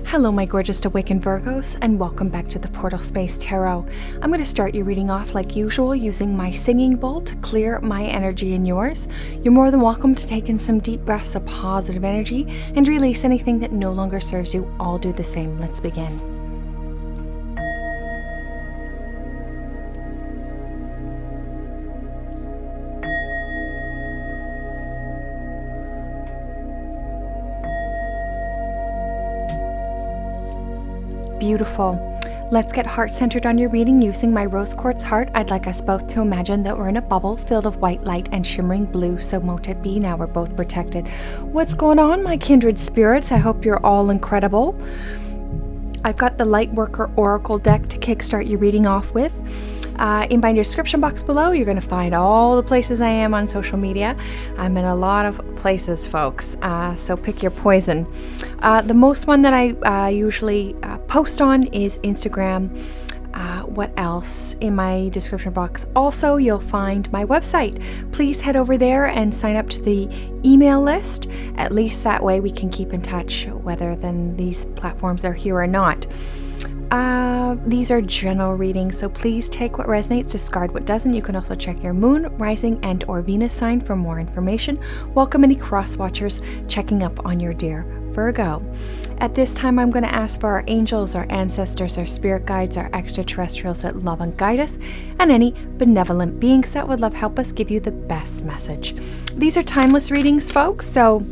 Hello my gorgeous awakened Virgos, and welcome back to the Portal Space Tarot. I'm going to start your reading off like usual using my singing bowl to clear my energy and yours. You're more than welcome to take in some deep breaths of positive energy and release anything that no longer serves you. I'll do the same. Let's begin. Beautiful. Let's get heart-centered on your reading using my rose quartz heart. I'd like us both to imagine that we're in a bubble filled of white light and shimmering blue, so mote it be. Now we're both protected. What's going on, my kindred spirits? I hope you're all incredible. I've got the Lightworker Oracle deck to kickstart your reading off with. In my description box below, you're going to find all the places I am on social media. I'm in a lot of places, folks, so pick your poison. The most one that I usually post on is Instagram. What else? In my description box also, you'll find my website. Please head over there and sign up to the email list. At least that way we can keep in touch, whether then these platforms are here or not. These are general readings, so please take what resonates, discard what doesn't. You can also check your moon, rising, and or Venus sign for more information. Welcome any cross-watchers checking up on your dear Virgo. At this time, I'm going to ask for our angels, our ancestors, our spirit guides, our extraterrestrials that love and guide us, and any benevolent beings that would love help us give you the best message. These are timeless readings, folks, so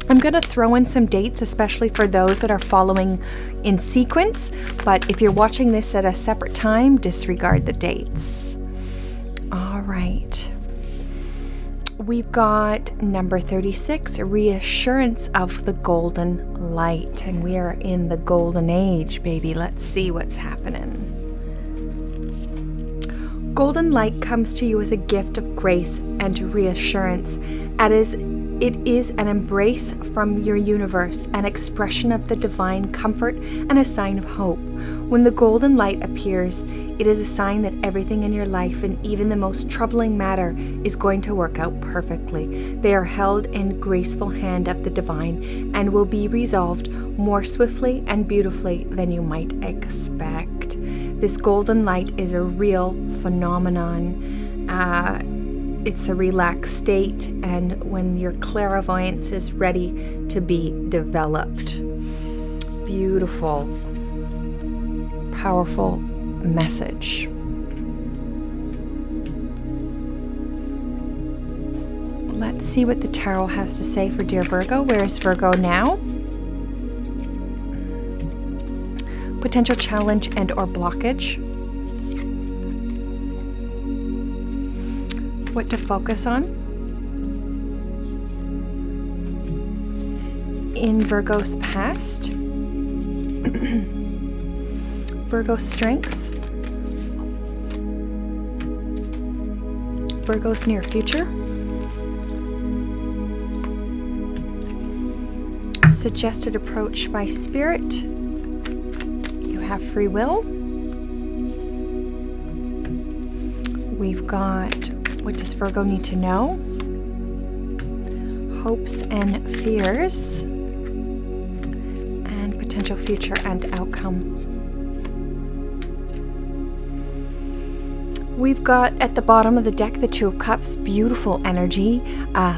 I'm going to throw in some dates, especially for those that are following in sequence, but if you're watching this at a separate time, disregard the dates. All right. We've got number 36, Reassurance of the Golden Light, and we are in the golden age, baby. Let's see what's happening. Golden light comes to you as a gift of grace and reassurance, it is an embrace from your universe, an expression of the divine comfort, and a sign of hope. When the golden light appears, it is a sign that everything in your life, and even the most troubling matter, is going to work out perfectly. They are held in graceful hand of the divine and will be resolved more swiftly and beautifully than you might expect. This golden light is a real phenomenon. It's a relaxed state, and when your clairvoyance is ready to be developed. Beautiful, powerful message. Let's see what the tarot has to say for dear Virgo. Where is Virgo now? Potential challenge and or blockage. What to focus on. In Virgo's past. Virgo's strengths. Virgo's near future. Suggested approach by spirit. You have free will. We've got what does Virgo need to know? Hopes and fears. And potential future and outcome. We've got at the bottom of the deck the Two of Cups, beautiful energy,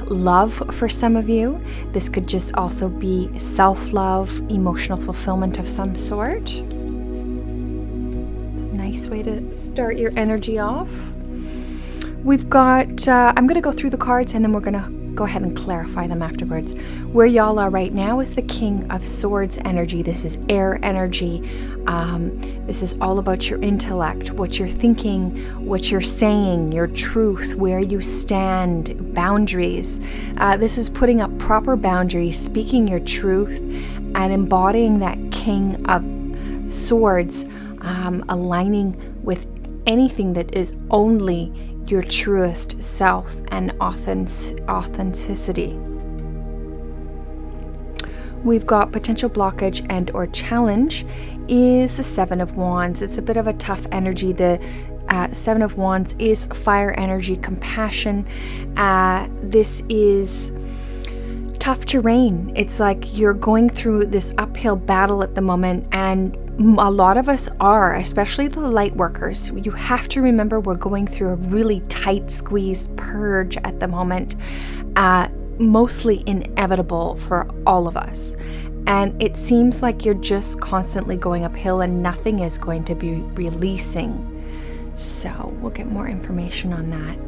love for some of you. This could just also be self-love, emotional fulfillment of some sort. It's a nice way to start your energy off. We've got, I'm going to go through the cards and then we're going to go ahead and clarify them afterwards. Where y'all are right now is the King of Swords energy. This is air energy. This is all about your intellect, what you're thinking, what you're saying, your truth, where you stand, boundaries. This is putting up proper boundaries, speaking your truth, and embodying that King of Swords, aligning with anything that is only your truest self and authenticity. We've got potential blockage and or challenge is the Seven of Wands. It's a bit of a tough energy. The Seven of Wands is fire energy, compassion. This is tough terrain. It's like you're going through this uphill battle at the moment, and a lot of us are, especially the light workers. You have to remember we're going through a really tight squeezed purge at the moment, mostly inevitable for all of us. And it seems like you're just constantly going uphill and nothing is going to be releasing. So we'll get more information on that.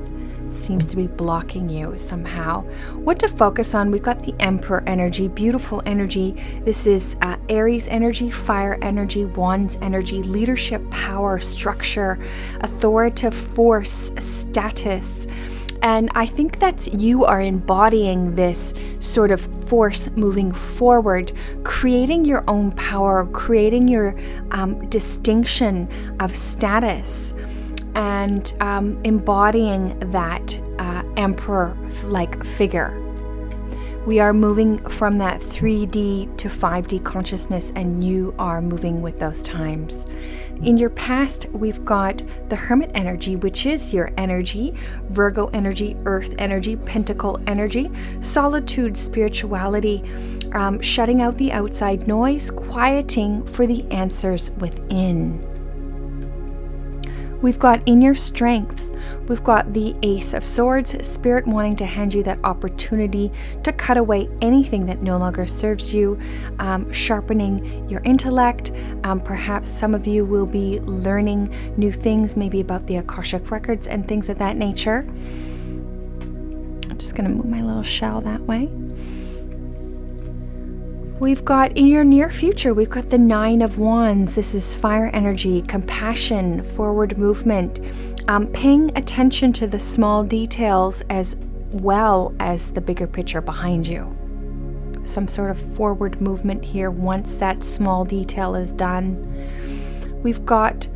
Seems to be blocking you somehow. What to focus on? We've got the Emperor energy, beautiful energy. This is Aries energy, fire energy, wands energy, leadership, power, structure, authoritative force, status. And I think that you are embodying this sort of force moving forward, creating your own power, creating your distinction of status, and embodying that emperor-like figure. We are moving from that 3D to 5D consciousness, and you are moving with those times. In your past, we've got the Hermit energy, which is your energy, Virgo energy, Earth energy, Pentacle energy, solitude, spirituality, shutting out the outside noise, quieting for the answers within. We've got in your strengths, we've got the Ace of Swords, Spirit wanting to hand you that opportunity to cut away anything that no longer serves you, sharpening your intellect. Perhaps some of you will be learning new things, maybe about the Akashic records and things of that nature. I'm just going to move my little shell that way. We've got in your near future, we've got the Nine of Wands. This is fire energy, compassion, forward movement, paying attention to the small details as well as the bigger picture behind you. Some sort of forward movement here once that small detail is done. We've got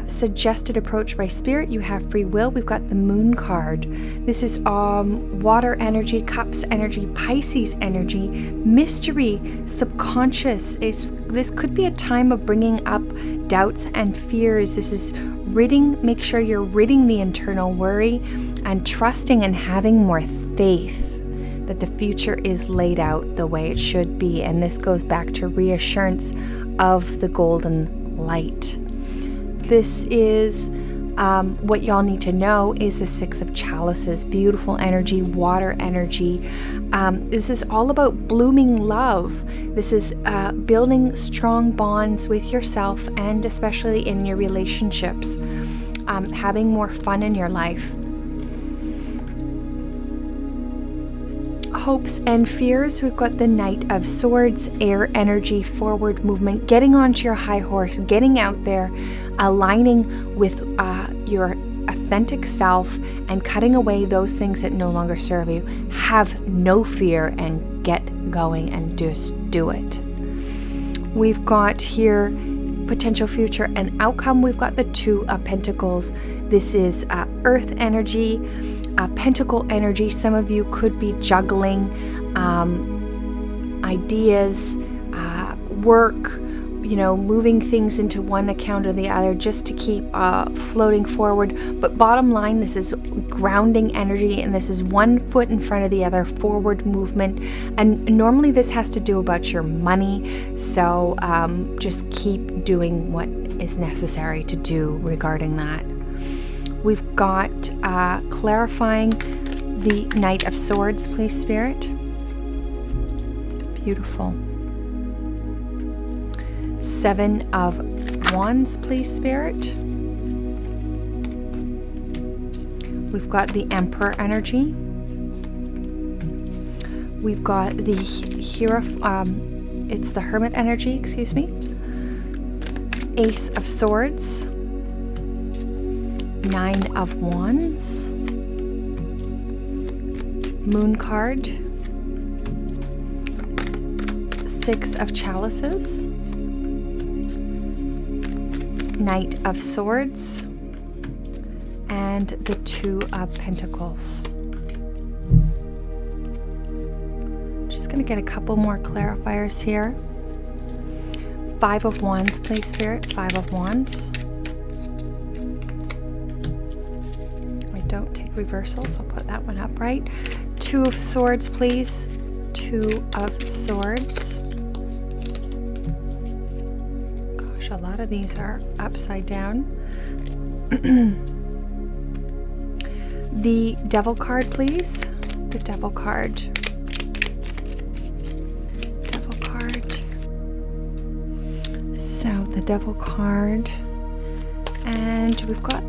suggested approach by spirit. You have free will. We've got the Moon card. This is water energy, cups energy, Pisces energy, mystery, subconscious. This could be a time of bringing up doubts and fears. This is make sure you're ridding the internal worry and trusting and having more faith that the future is laid out the way it should be. And this goes back to reassurance of the golden light. This is what y'all need to know is the Six of Chalices, beautiful energy, water energy. This is all about blooming love. This is building strong bonds with yourself and especially in your relationships, having more fun in your life. Hopes and fears, we've got the Knight of Swords, air energy, forward movement, getting onto your high horse, getting out there, aligning with your authentic self and cutting away those things that no longer serve you. Have no fear and get going and just do it. We've got here potential future and outcome. We've got the Two of Pentacles. This is earth energy, pentacle energy. Some of you could be juggling ideas, work, moving things into one account or the other just to keep floating forward. But bottom line, this is grounding energy, and this is one foot in front of the other, forward movement. And normally this has to do about your money. So just keep doing what is necessary to do regarding that. We've got clarifying the Knight of Swords, please, Spirit. Beautiful. Seven of Wands, please, Spirit. We've got the Emperor energy. We've got the it's the Hermit energy, excuse me. Ace of Swords. Nine of Wands. Moon card. Six of Chalices. Knight of Swords, and the Two of Pentacles. Just going to get a couple more clarifiers here. Five of Wands, please, Spirit. Five of Wands. I don't take reversals. I'll put that one up right. Two of Swords, please. Two Two of Swords. Gosh, a lot of these are upside down. The Devil card, please. The Devil card. Devil card. So the Devil card. And we've got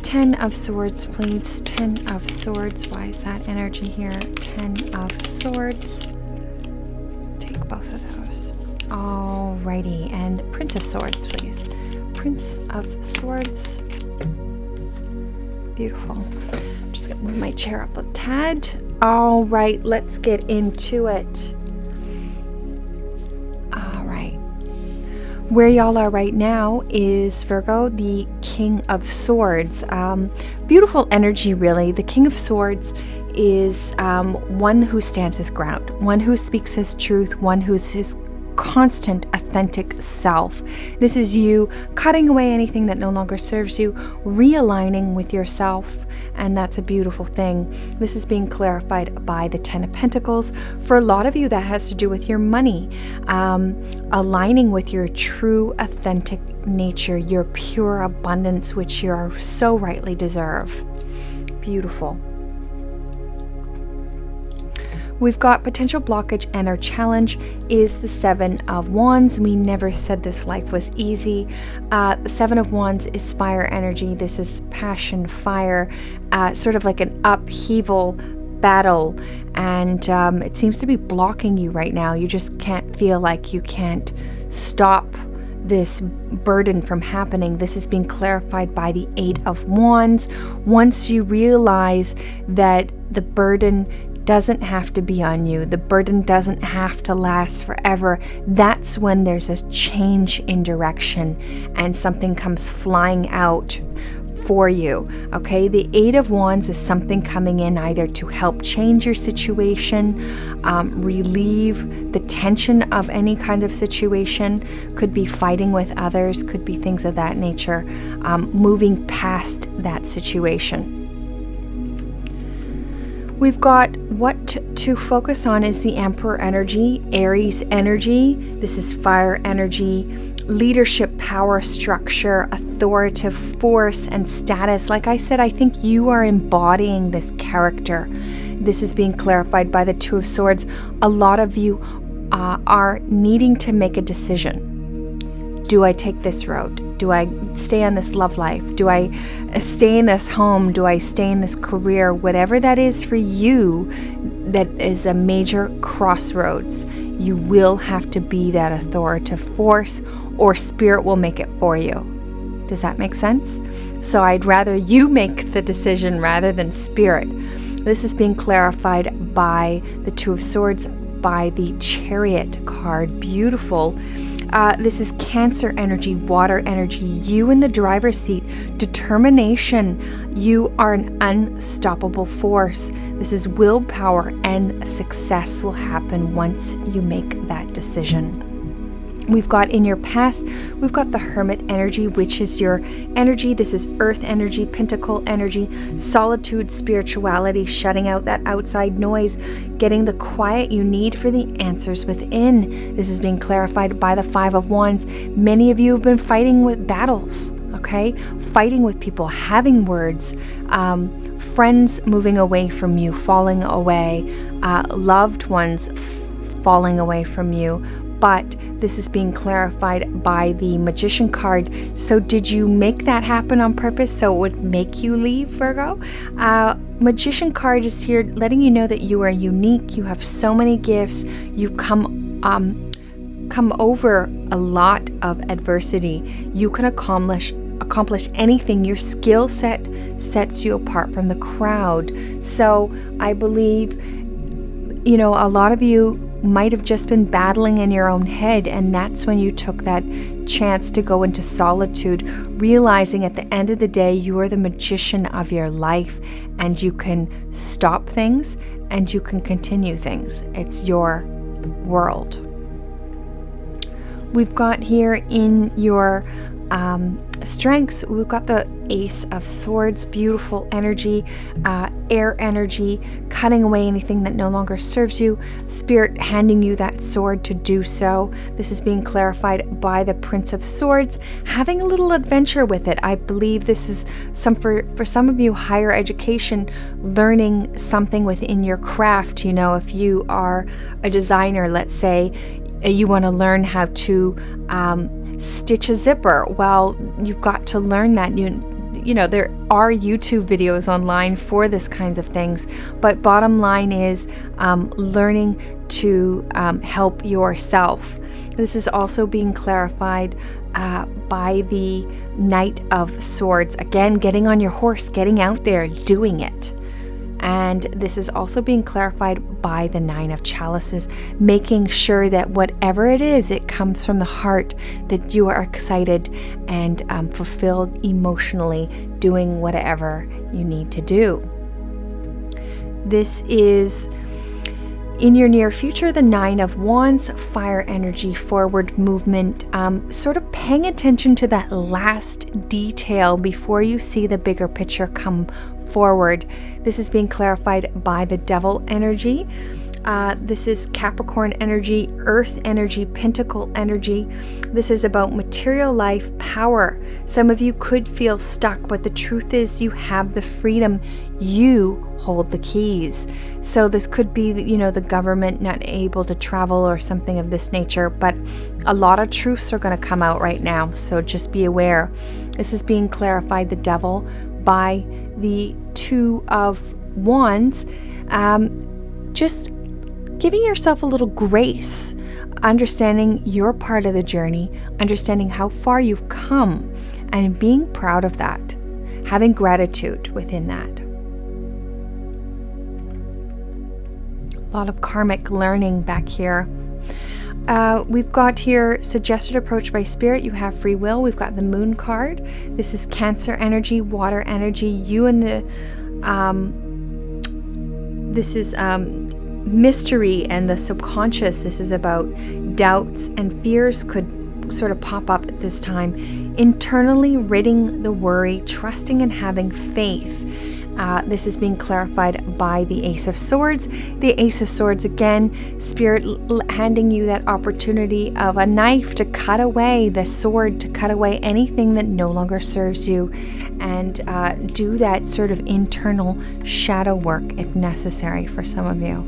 10 of Swords, please. 10 of Swords. Why is that energy here? 10 of Swords. Take both of those. Alrighty. And Prince of Swords, please. Prince of Swords. Beautiful. I'm just going to move my chair up a tad. All right, let's get into it. All right. Where y'all are right now is Virgo, the King of Swords. Beautiful energy, really. The King of Swords is one who stands his ground, one who speaks his truth, one who's his constant authentic self. This is you cutting away anything that no longer serves you, realigning with yourself, and that's a beautiful thing. This is being clarified by the 10 of Pentacles. For a lot of you, that has to do with your money, aligning with your true authentic nature, your pure abundance, which you are so rightly deserve. Beautiful. We've got potential blockage, and our challenge is the 7 of Wands. We never said this life was easy. The 7 of Wands is fire energy. This is passion, fire, sort of like an upheaval battle. And it seems to be blocking you right now. You just can't feel like you can't stop this burden from happening. This is being clarified by the 8 of Wands. Once you realize that the burden doesn't have to be on you, the burden doesn't have to last forever, that's when there's a change in direction and something comes flying out for you. Okay, the 8 of Wands is something coming in either to help change your situation, relieve the tension of any kind of situation. Could be fighting with others, could be things of that nature, moving past that situation. We've got what to focus on is the Emperor energy, Aries energy. This is fire energy, leadership, power, structure, authoritative force, and status. Like I said, I think you are embodying this character. This is being clarified by the 2 of Swords. A lot of you are needing to make a decision. Do I take this road? Do I stay on this love life? Do I stay in this home? Do I stay in this career? Whatever that is for you, that is a major crossroads. You will have to be that authoritative force, or spirit will make it for you. Does that make sense? So I'd rather you make the decision rather than spirit. This is being clarified by the 2 of Swords, by the Chariot card. Beautiful. This is Cancer energy, water energy, you in the driver's seat, determination. You are an unstoppable force. This is willpower, and success will happen once you make that decision. We've got in your past, we've got the Hermit energy, which is your energy. This is earth energy, pentacle energy, solitude, spirituality, shutting out that outside noise, getting the quiet you need for the answers within. This is being clarified by the 5 of Wands. Many of you have been fighting with battles, okay? Fighting with people, having words, friends moving away from you, falling away, loved ones falling away from you. But this is being clarified by the Magician card. So did you make that happen on purpose so it would make you leave, Virgo? Magician card is here letting you know that you are unique. You have so many gifts. You come over a lot of adversity. You can accomplish anything. Your skill set sets you apart from the crowd. So I believe, a lot of you might have just been battling in your own head, and that's when you took that chance to go into solitude, realizing at the end of the day you are the magician of your life, and you can stop things and you can continue things. It's your world. We've got here in your strengths, we've got the Ace of Swords, beautiful energy, air energy, cutting away anything that no longer serves you, Spirit handing you that sword to do so. This is being clarified by the Prince of Swords, having a little adventure with it. I believe this is for some of you, higher education, learning something within your craft. You know, if you are a designer, let's say, you want to learn how to stitch a zipper. Well, you've got to learn that. You know, there are YouTube videos online for this kinds of things, but bottom line is learning to help yourself. This is also being clarified by the Knight of Swords. Again, getting on your horse, getting out there, doing it. And this is also being clarified by the Nine of Chalices, making sure that whatever it is, it comes from the heart, that you are excited and fulfilled emotionally, doing whatever you need to do. This is, in your near future, the Nine of Wands, fire energy, forward movement, sort of paying attention to that last detail before you see the bigger picture come forward. This is being clarified by the Devil energy. This is Capricorn energy, Earth energy, Pentacle energy. This is about material life, power. Some of you could feel stuck, but the truth is you have the freedom. You hold the keys. So this could be, you know, the government not able to travel or something of this nature, but a lot of truths are going to come out right now. So just be aware. This is being clarified, the Devil, by the Two of Wands. Just giving yourself a little grace, understanding your part of the journey, understanding how far you've come, and being proud of that, having gratitude within that. A lot of karmic learning back here. We've got here suggested approach by Spirit. You have free will. We've got the Moon card. This is Cancer energy, water energy. You and the this is mystery and the subconscious. This is about doubts and fears could sort of pop up at this time. Internally ridding the worry, trusting and having faith. This is being clarified by the Ace of Swords. The Ace of Swords, again, Spirit handing you that opportunity of a knife to cut away, the sword to cut away anything that no longer serves you, and do that sort of internal shadow work if necessary for some of you.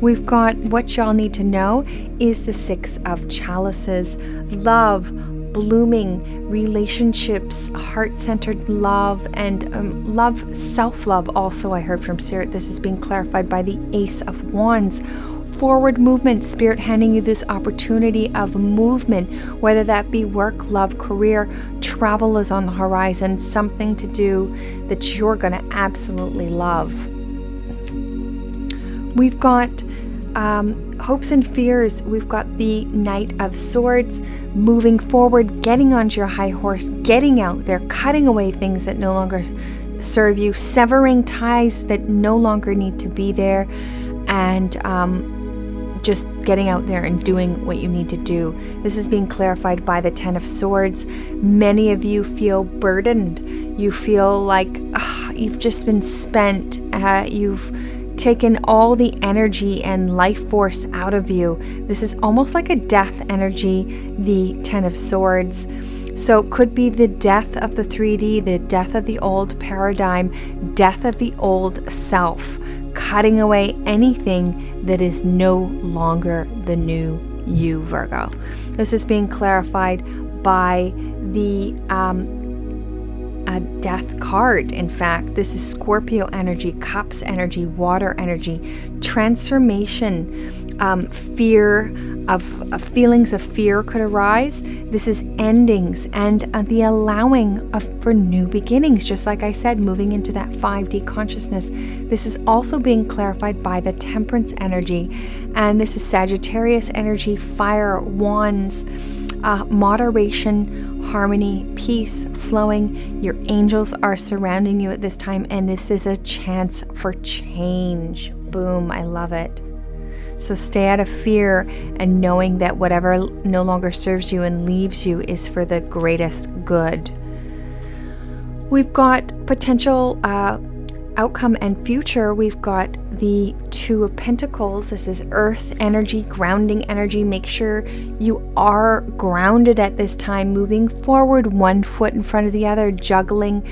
We've got what y'all need to know is the Six of Chalices, love, blooming relationships, heart-centered love, and love, self-love also I heard from Spirit. This is being clarified by the Ace of Wands. Forward movement, Spirit handing you this opportunity of movement, whether that be work, love, career, travel is on the horizon, something to do that you're going to absolutely love. We've got hopes and fears. We've got the Knight of Swords, moving forward, getting onto your high horse, getting out there, cutting away things that no longer serve you, severing ties that no longer need to be there, and just getting out there and doing what you need to do. This is being clarified by the Ten of Swords. Many of you feel burdened. You feel like you've just been spent. You've taken all the energy and life force out of you. This is almost like a death energy, the Ten of Swords. So it could be the death of the 3D, the death of the old paradigm, death of the old self, cutting away anything that is no longer the new you, Virgo. This is being clarified by the Death card. In fact, this is Scorpio energy, Cups energy, water energy, transformation, fear of feelings of fear could arise. This is endings and the allowing for new beginnings, just like I said, moving into that 5D consciousness. This is also being clarified by the Temperance energy, and this is Sagittarius energy, fire, wands, moderation, harmony, peace, flowing. Your angels are surrounding you at this time, and this is a chance for change. Boom, I love it. So stay out of fear and knowing that whatever no longer serves you and leaves you is for the greatest good. We've got potential outcome and future. We've got the Two of Pentacles. This is earth energy, grounding energy. Make sure you are grounded at this time, moving forward, one foot in front of the other, juggling.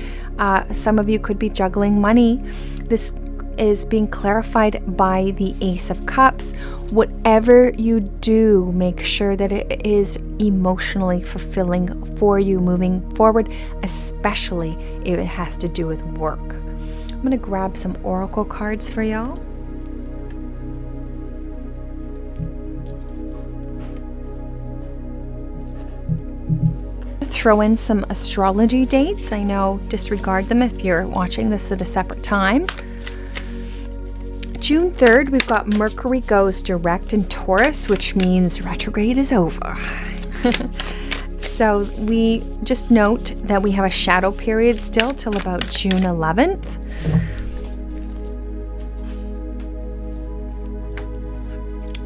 Some of you could be juggling money. This is being clarified by the Ace of Cups. Whatever you do, make sure that it is emotionally fulfilling for you moving forward, especially if it has to do with work. I'm going to grab some oracle cards for y'all. Throw in some astrology dates. I know, disregard them if you're watching this at a separate time. June 3rd, we've got Mercury goes direct in Taurus, which means retrograde is over. So we just note that we have a shadow period still till about June 11th.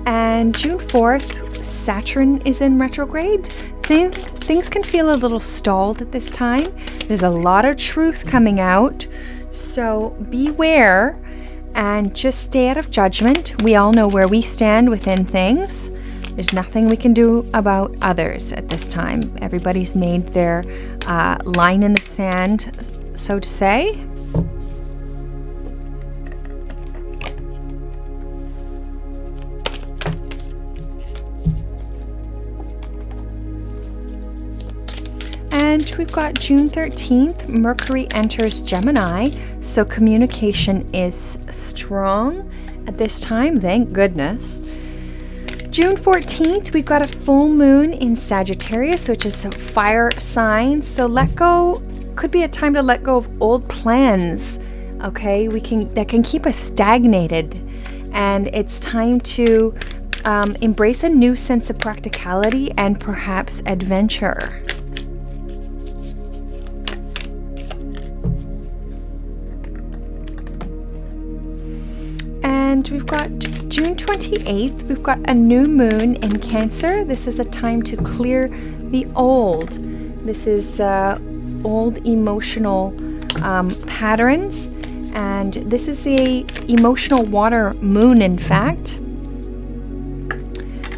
And June 4th, Saturn is in retrograde. Things can feel a little stalled at this time. There's a lot of truth coming out, so beware and just stay out of judgment. We all know where we stand within things. There's nothing we can do about others at this time. Everybody's made their line in the sand, so to say. And we've got June 13th, Mercury enters Gemini, so communication is strong at this time, thank goodness. June 14th, we've got a full moon in Sagittarius, which is a fire sign, so could be a time to let go of old plans, okay? That can keep us stagnated, and it's time to embrace a new sense of practicality and perhaps adventure. And we've got June 28th, we've got a new moon in Cancer. This is a time to clear the old. This is old emotional patterns, and this is a emotional water moon, in fact.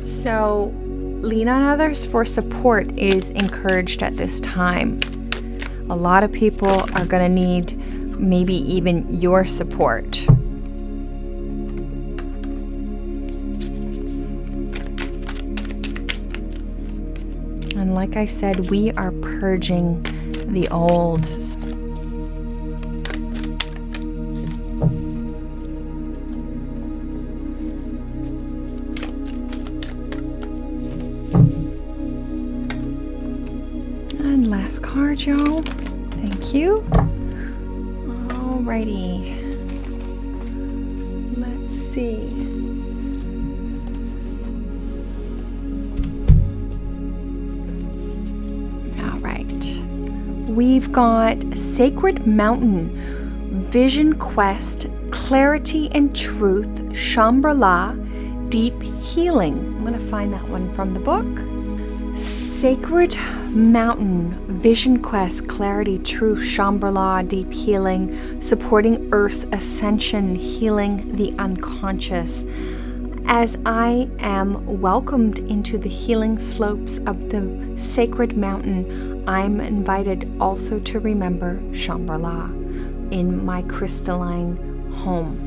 So lean on others for support is encouraged at this time. A lot of people are going to need maybe even your support. And like I said, we are purging the old. And last card, y'all. Thank you. Alrighty. Let's see. We've got Sacred Mountain, Vision Quest, Clarity and Truth, Shambhala, Deep Healing. I'm going to find that one from the book. Sacred Mountain, Vision Quest, Clarity, Truth, Shambhala, Deep Healing, supporting Earth's ascension, healing the unconscious. As I am welcomed into the healing slopes of the sacred mountain, I'm invited also to remember Shambhala in my crystalline home.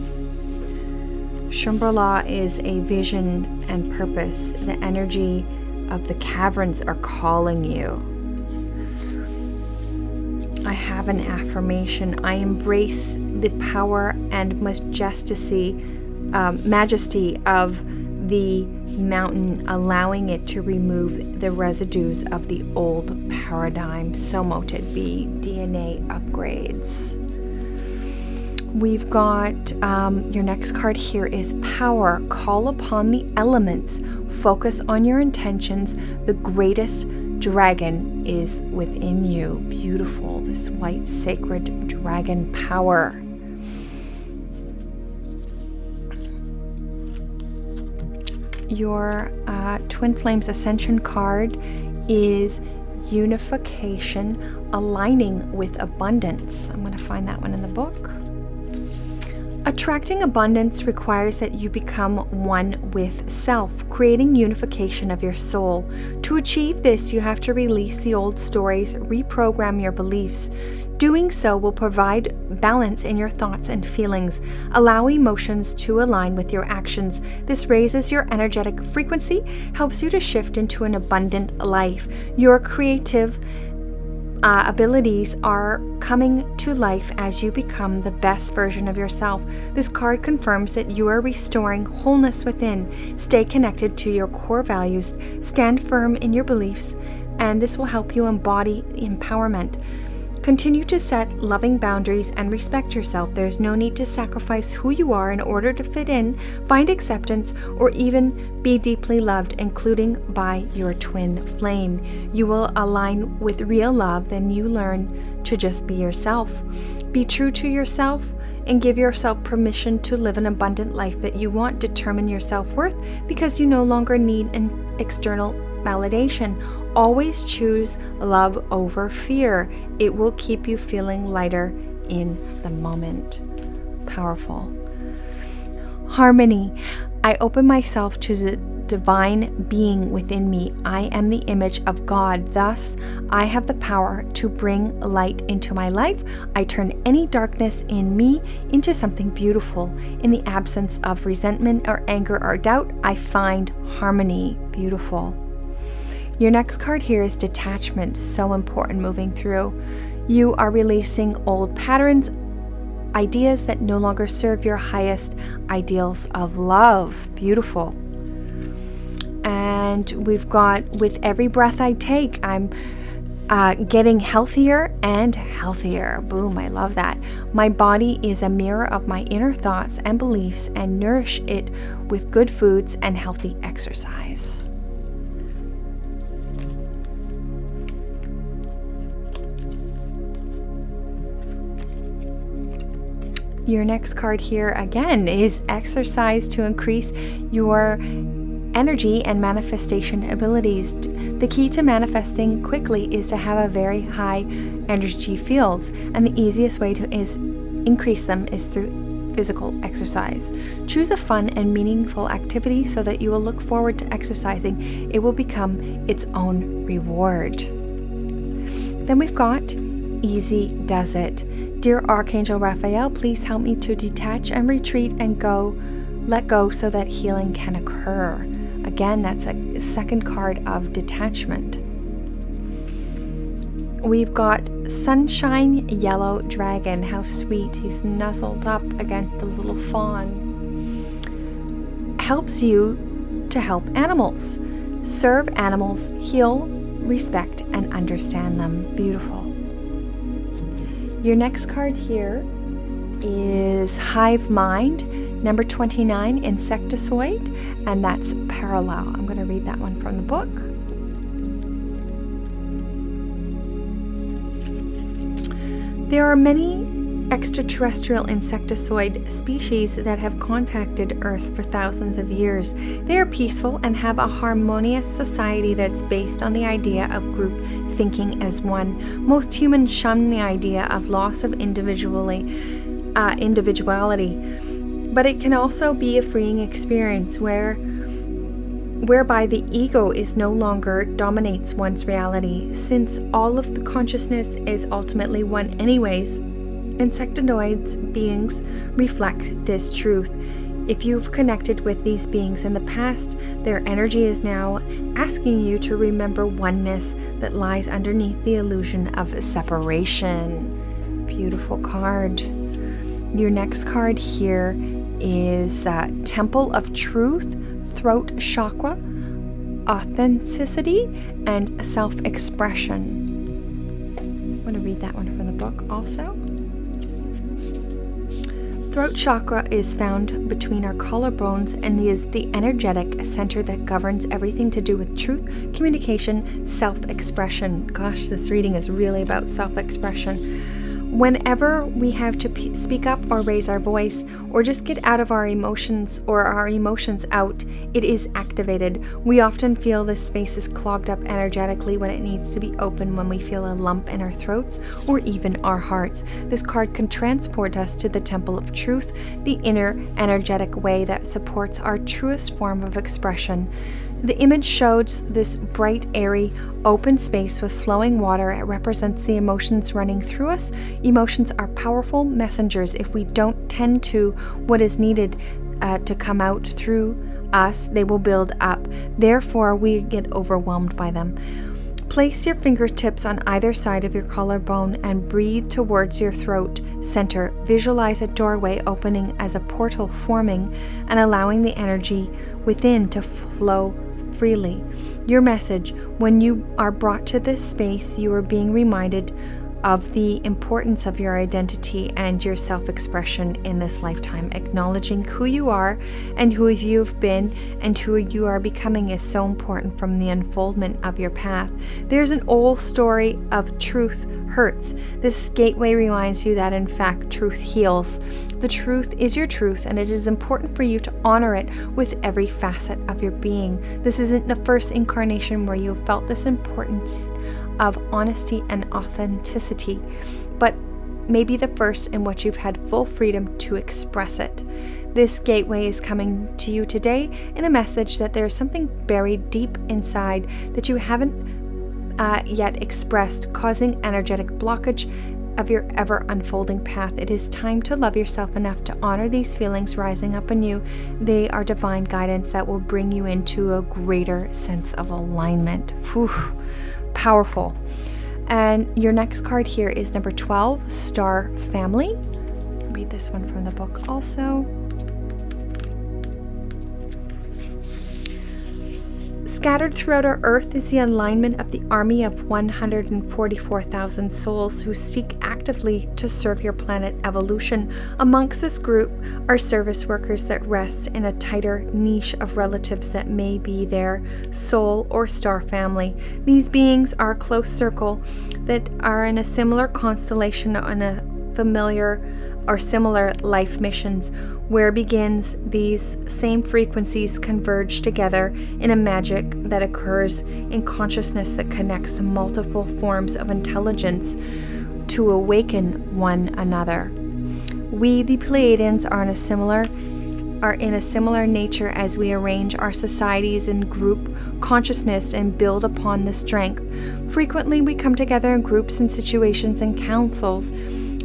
Shambhala is a vision and purpose. The energy of the caverns are calling you. I have an affirmation. I embrace the power and majesty of the mountain, allowing it to remove the residues of the old paradigm. So mote it be. DNA upgrades. We've got your next card here is Power. Call upon the elements. Focus on your intentions. The greatest dragon is within you. Beautiful. This white sacred dragon power. Your Twin Flames Ascension card is unification, aligning with abundance. I'm going to find that one in the book. Attracting abundance requires that you become one with self, creating unification of your soul. To achieve this, you have to release the old stories, reprogram your beliefs. Doing so will provide balance in your thoughts and feelings, allow emotions to align with your actions. This raises your energetic frequency, helps you to shift into an abundant life. Your creative abilities are coming to life as you become the best version of yourself. This card confirms that you are restoring wholeness within. Stay connected to your core values, stand firm in your beliefs, and this will help you embody empowerment. Continue to set loving boundaries and respect yourself. There's no need to sacrifice who you are in order to fit in, find acceptance, or even be deeply loved, including by your twin flame. You will align with real love, then you learn to just be yourself. Be true to yourself and give yourself permission to live an abundant life that you want. Determine your self-worth because you no longer need an external validation. Always choose love over fear. It will keep you feeling lighter in the moment. Powerful. Harmony. I open myself to the divine being within me. I am the image of God. Thus, I have the power to bring light into my life. I turn any darkness in me into something beautiful. In the absence of resentment or anger or doubt, I find harmony. Beautiful. Your next card here is Detachment. So important moving through. You are releasing old patterns, ideas that no longer serve your highest ideals of love. Beautiful. And we've got, with every breath I take, I'm getting healthier and healthier. Boom, I love that. My body is a mirror of my inner thoughts and beliefs, and nourish it with good foods and healthy exercise. Your next card here again is exercise to increase your energy and manifestation abilities. The key to manifesting quickly is to have a very high energy fields, and the easiest way to increase them is through physical exercise. Choose a fun and meaningful activity so that you will look forward to exercising. It will become its own reward. Then we've got Easy Does It. Dear Archangel Raphael, please help me to detach and retreat and let go so that healing can occur. Again, that's a second card of detachment. We've got Sunshine Yellow Dragon. How sweet. He's nuzzled up against the little fawn. Helps you to help animals. Serve animals, heal, respect, and understand them. Beautiful. Your next card here is Hive Mind, number 29, Insectoid, and that's Parallel. I'm going to read that one from the book. There are many extraterrestrial insectoid species that have contacted Earth for thousands of years. They are peaceful and have a harmonious society that's based on the idea of group thinking as one. Most humans shun the idea of loss of individuality, but it can also be a freeing experience whereby the ego is no longer dominates one's reality. Since all of the consciousness is ultimately one anyways, insectoid beings reflect this truth. If you've connected with these beings in the past, their energy is now asking you to remember oneness that lies underneath the illusion of separation. Beautiful card. Your next card here is Temple of Truth, Throat Chakra, Authenticity, and Self-Expression. I'm going to read that one from the book also. Throat chakra is found between our collarbones and is the energetic center that governs everything to do with truth, communication, self-expression. Gosh, this reading is really about self-expression. Whenever we have to speak up or raise our voice or just get out of our emotions or our emotions out, it is activated. We often feel this space is clogged up energetically when it needs to be open, when we feel a lump in our throats or even our hearts. This card can transport us to the temple of truth, the inner energetic way that supports our truest form of expression. The image shows this bright, airy, open space with flowing water. It represents the emotions running through us. Emotions are powerful messengers. If we don't tend to what is needed to come out through us, they will build up. Therefore, we get overwhelmed by them. Place your fingertips on either side of your collarbone and breathe towards your throat center. Visualize a doorway opening as a portal forming and allowing the energy within to flow freely. Your message: when you are brought to this space, you are being reminded of the importance of your identity and your self-expression in this lifetime. Acknowledging who you are and who you've been and who you are becoming is so important from the unfoldment of your path. There's an old story of truth hurts. This gateway reminds you that in fact truth heals. The truth is your truth, and it is important for you to honor it with every facet of your being. This isn't the first incarnation where you have felt this importance of honesty and authenticity, but maybe the first in which you've had full freedom to express it. This gateway is coming to you today in a message that there's something buried deep inside that you haven't yet expressed, causing energetic blockage of your ever unfolding path. It is time to love yourself enough to honor these feelings rising up in you. They are divine guidance that will bring you into a greater sense of alignment. Whew. Powerful. And your next card here is number 12, Star Family. Read this one from the book also. Scattered throughout our earth is the alignment of the army of 144,000 souls who seek actively to serve your planet evolution. Amongst this group are service workers that rest in a tighter niche of relatives that may be their soul or star family. These beings are a close circle that are in a similar constellation on a familiar or similar life missions, where begins these same frequencies converge together in a magic that occurs in consciousness that connects multiple forms of intelligence to awaken one another. We, the Pleiadians, are in a similar nature as we arrange our societies in group consciousness and build upon the strength. Frequently, we come together in groups and situations and councils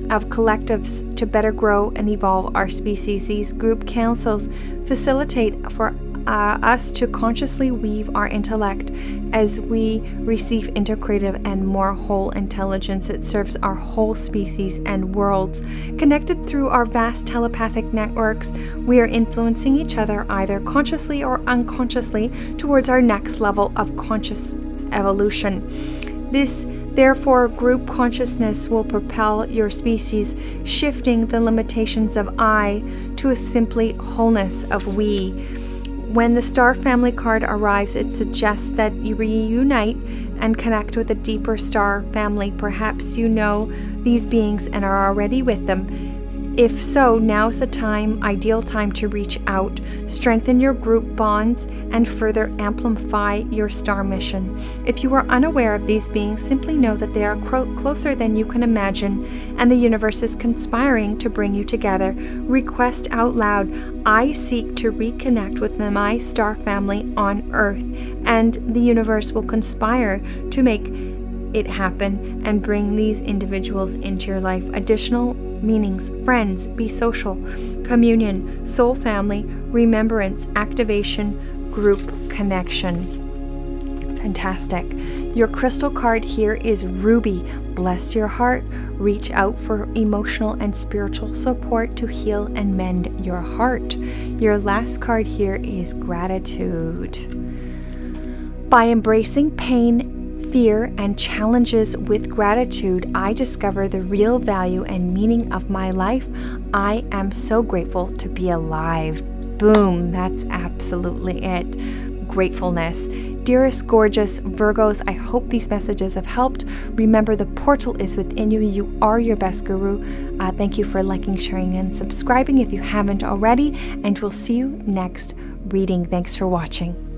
of collectives to better grow and evolve our species. These group councils facilitate for us to consciously weave our intellect as we receive integrative and more whole intelligence that serves our whole species and worlds. Connected through our vast telepathic networks, we are influencing each other either consciously or unconsciously towards our next level of conscious evolution. This therefore, group consciousness will propel your species, shifting the limitations of I to a simply wholeness of we. When the Star Family card arrives, it suggests that you reunite and connect with a deeper star family. Perhaps you know these beings and are already with them. If so, now's the ideal time to reach out, strengthen your group bonds, and further amplify your star mission. If you are unaware of these beings, simply know that they are closer than you can imagine, and the universe is conspiring to bring you together. Request out loud, I seek to reconnect with my star family on Earth, and the universe will conspire to make it happen and bring these individuals into your life. Additional meanings: friends, be social, communion, soul family, remembrance, activation, group connection. Fantastic. Your crystal card here is Ruby. Bless your heart. Reach out for emotional and spiritual support to heal and mend your heart. Your last card here is Gratitude. By embracing pain, fear, and challenges with gratitude, I discover the real value and meaning of my life. I am so grateful to be alive. Boom, that's absolutely it. Gratefulness. Dearest, gorgeous Virgos, I hope these messages have helped. Remember, the portal is within you. You are your best guru. Thank you for liking, sharing, and subscribing if you haven't already. And we'll see you next reading. Thanks for watching.